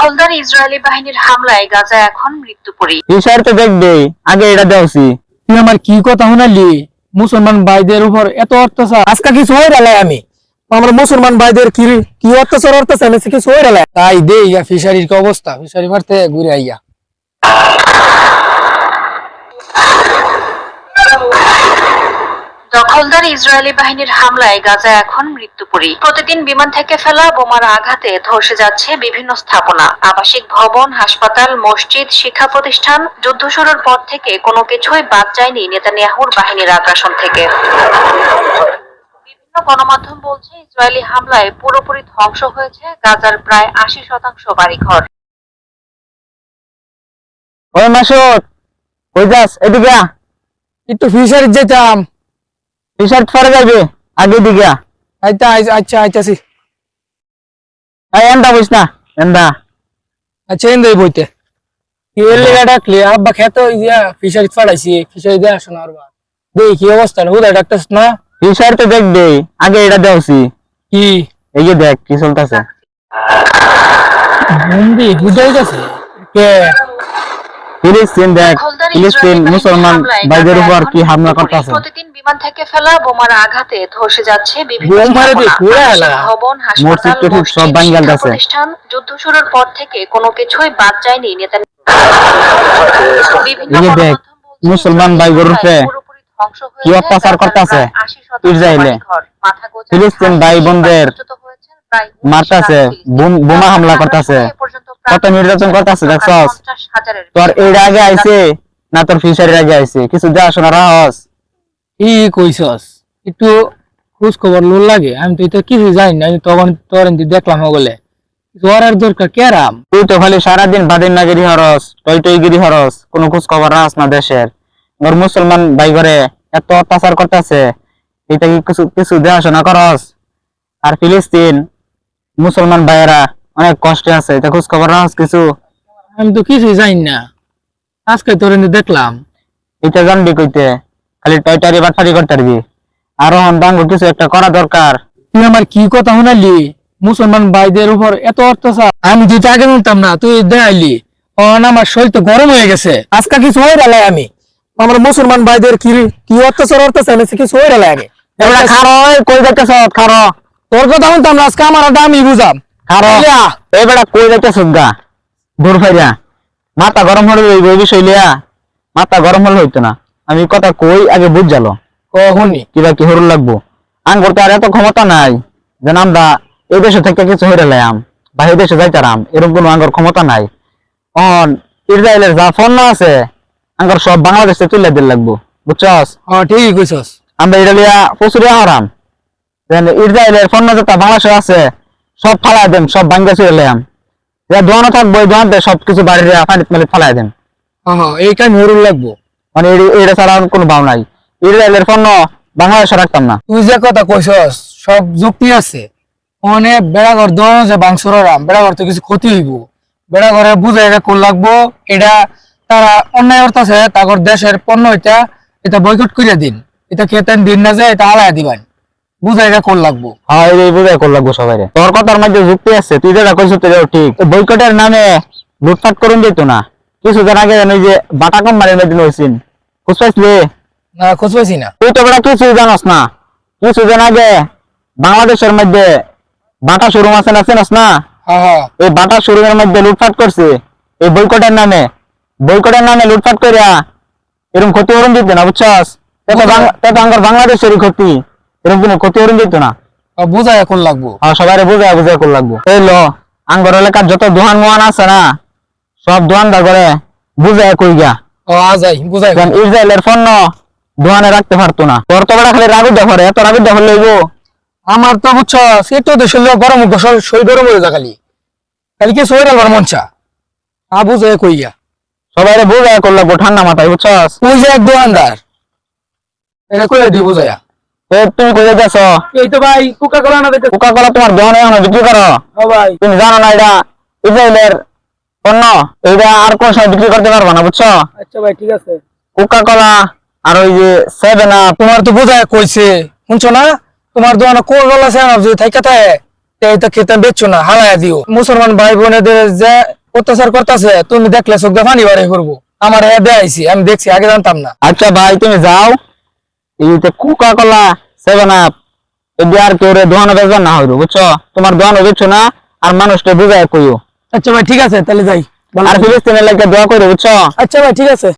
দখলদার ইসরায়েলি বাহিনীর হামলায় গাজা এখন মৃত্যুপুরী। বিষয় তো দেখবে আগে এটা দেওছি। তুই আমার কি কথা শুনালি? মুসলমান ভাইদের উপর এত অত্যাচার আজকে কিছু হয়ে গেল। আমি আমার মুসলমান ভাইদের কি কি অত্যাচার অত্যাচার কিছু হয়ে গেল। তাই দে ইয়া ফিশারির কি অবস্থা, ফিশারি মারতে ঘুরে আইয়া। দখলদার ইসরায়েলি বাহিনীর হামলায় গাজা এখন মৃত্যুপুরী। প্রতিদিন বিমান থেকে ফেলা বোমার আঘাতে ধসে যাচ্ছে বিভিন্ন স্থাপনা, আবাসিক ভবন, হাসপাতাল, মসজিদ, শিক্ষা প্রতিষ্ঠান। যুদ্ধ শুরুর পর থেকে কোনো কিছুই বাদ যায়নি নেতানিয়াহুর বাহিনীর আগ্রাসন থেকে। বিভিন্ন গণমাধ্যম বলছে ইসরায়েলি হামলায় পুরোপুরি ধ্বংস হয়েছে গাজার প্রায় ৮০% বাড়িঘর। ওই মাসুদ, কই যাস? এদিকে আ। একটু ফিশারি যেতাম। ফিশার পরে যাবে, আগে দিকে আ। আচ্ছা আচ্ছা আচ্ছা এন্দা বুঝ না, এন্দা। আচ্ছা এন দেই বইতে কি এর লেগা ডাকলি? আব্বা খেত ইয়া ফিশারি ফাড়াইছি, ফিশারি দিয়ে আসো না। আর দেই কি অবস্থা, হুদাই ডাকতেছ না? ফিশার তো দেখবে আগে এটা দেওছি। কি এই যে দেখ কি চলতেছে। বন্দি হুদাই গেছে কে? ফিলিস্তিন দেখ, ফিলিস্তিন মুসলমান ভাইদের উপর কি হামলা করতেছে। প্রতিদিন বিমান থেকে ফেলা বোমার আঘাতে ধসে যাচ্ছে বিভিন্ন ভবন, হাসপাতাল, সব ভাঙিয়া গেছে। প্রতিষ্ঠান। যুদ্ধ শুরুর পর থেকে কোনো কিছুই বাদ যায়নি এই দেখ মুসলমান ভাইদের উপরে কি অত্যাচার করতেছে ইসরায়েলে। ফিলিস্তিন ভাই বোনদের মারতেছে, বোমা হামলা করতেছে, কত নির্যাতন করতেছে দেখছস। তোর এর আগে আইছে না তোর ফিশারির আগে আইছে? কিছু দেখাশোনা রাহস? কি কইছস? একটু খোঁজ খবর লোন লাগে। আমি তো এটা কিছু জানি না, তখন তোর দেখলাম বলে আর দরকার কেরাম। তুই তো খালি সারাদিন বাদিন নাগিরি হরস, টই টই গিরি হরস, কোনো খোঁজ খবর রাখস না দেশের। ওর মুসলমান ভাই ঘরে এত অত্যাচার করতেছে, এটা কি কিছু কিছু দেখাশোনা করস? আর ফিলিস্তিন মুসলমান ভাইয়েরা অনেক কষ্টে আছে, এটা খোঁজ খবর রাখস কিছু? আমি তো কিছুই জানি না, আজকে তোর দেখলাম। এটা জানবি কইতে? খালি টয়টারি বাটফারি করতে পারবি। আরো অন্যান্য কিছু একটা করা দরকার। তুই আমার কি কথা শুনালি? মুসলমান ভাইদের উপর এত অত্যাচার আমি যেটা আগে শুনতাম না, তুই দেখাইলি। আমার শরীর তো গরম হয়ে গেছে। আজকে কিছু হয়ে গেল। আমি আমার মুসলমান ভাইদের কি কি অত্যাচার অত্যাচার কিছু হয়ে গেল। আমি খারো কই যাইতেছ? খারো, তোর কথা শুনতাম না, আজকে আমার আমি বুঝাম। খারো এবারে কই যাইতেছ গা? দূর ফাইরা মাথা গরম হলে এই বিষয় লিয়া মাথা গরম হলে হইতো না। আমি কথা কই আগে বুঝ জালো কখনই কিবা কি হরুল লাগবো। আন করতে আর এত ক্ষমতা নাই যেন আমরা এই দেশে থেকে কিছু হইরে লাইম বা এই দেশে যাইতারাম, এরকম কোনো আঙ্গর ক্ষমতা নাই। অন ইসরায়েলের যা ফোন আছে আঙ্গর সব বাংলাদেশে তুলে দিল লাগবো, বুঝছস? ঠিকই কইছস। আমরা এটা লিয়া প্রচুর হারাম। ইসরায়েলের ফোন যেটা বাংলাদেশে আছে সব ফালাই দেন, সব ভাঙ্গা চুরে লাইম। দোয়ানো থাকবো, দোয়ানতে সবকিছু বাড়ির পানিত মালিত ফালাই দেন। এই কাজ হরুল লাগবো, মানে এটা ছাড়া কোনো ভাব নাই। ইসরায়েলের পণ্য বাংলাদেশে রাখতাম না। তুই যে কথা কইছস সব যুক্তি আছে। অনেক বেড়াঘর দোয়া যে বাংসুরাম বেড়াঘর তো কিছু ক্ষতি হইব। বেড়াঘরে বুঝে এটা কোন লাগবো, এটা তারা অন্যায় করতেছে। তারপর দেশের পণ্য এটা বয়কট করিয়া দিন, এটা খেতেন দিন না যায়, এটা হালাই দিবেন। বুঝে এটা কোন লাগবো। হ্যাঁ এই বুঝাই কোন লাগবো সবাই। তোর কথার মধ্যে যুক্তি আছে, তুই যেটা কইছিস ঠিক। বয়কটের নামে লুটপাট করুন যেত না। কিছুদিন আগে জানি যে বাটা কোম্পানির মধ্যে হয়েছিল, খোঁজ পাইছিলি? না, খোঁজ পাইছি না। তুই তো বেড়া কিছুই জানাস না। কিছুদিন আগে বাংলাদেশের মধ্যে বাটা শোরুম আছে না, চেনাস না? এই বাটা শোরুমের মধ্যে লুটপাট করছে এই বয়কটের নামে। বয়কটের নামে লুটপাট করিয়া এরকম ক্ষতি হরণ দিত না, বুঝছস? বাংলাদেশেরই ক্ষতি, এরকম কোনো ক্ষতি হরণ দিত না। বুঝাই কোন লাগবো। সবাই বুঝায় বুঝায় কোন লাগবো। এই লো আঙ্গর এলাকার যত দোহান মোহান আছে না, সব দোহানদার করে বুঝায় কই গা। বুঝাই ইসরায়েলের পণ্য দোহানে রাখতে পারতো না। তোর তো বেড়া খালি রাগুদা করে, এত রাগুদা হলে আমার তো বুঝছস এত দেশের লোক গরম শরীর গরম হয়ে যায়। খালি খালি কি শরীর আলবার মনসা বুঝাই কই গা। সবাই বুঝায় কোন লাগবো ঠান্ডা মাথায়, বুঝছস? তুই যে এক দোকানদার, এটা কই দি বুঝাইয়া। তুমি কই যাচ্ছ? এই তো ভাই কোকা কোলা না দেখতে। কোকা কোলা তোমার দোকানে এখন বিক্রি করো? ভাই তুমি জানো না এটা ইসরায়েলের পণ্য, এটা আর কোন সময় বিক্রি করতে পারবা না, বুঝছো? আচ্ছা ভাই ঠিক আছে। কোকা কোলা আর ওই যে 7 আপ তোমার তো বোঝায় কইছে, শুনছো না? তোমার দোকানে কোকা কোলা 7 আপ যদি থাইকা থাকে এই তো খেতে বেচছো না, হারাইয়া দিও। মুসলমান ভাই বোনেদের যে অত্যাচার করতেছে তুমি দেখলে চোখ দিয়ে পানি বাড়ি করবো। আমার দেখাইছি, আমি দেখছি, আগে জানতাম না। আচ্ছা ভাই তুমি যাও, এই যে কোকা কোলা 7 আপ এদি আর কেউ দোকানে বেচবেন না হইলো, বুঝছো? তোমার দোকানে বেচছো না, আর মানুষটা বুঝায় কইও। আচ্ছা ভাই ঠিক আছে, তাহলে যাই। আর ফিলিস্তিনের লাগে দোয়া করো, বুঝছো? আচ্ছা ভাই ঠিক আছে।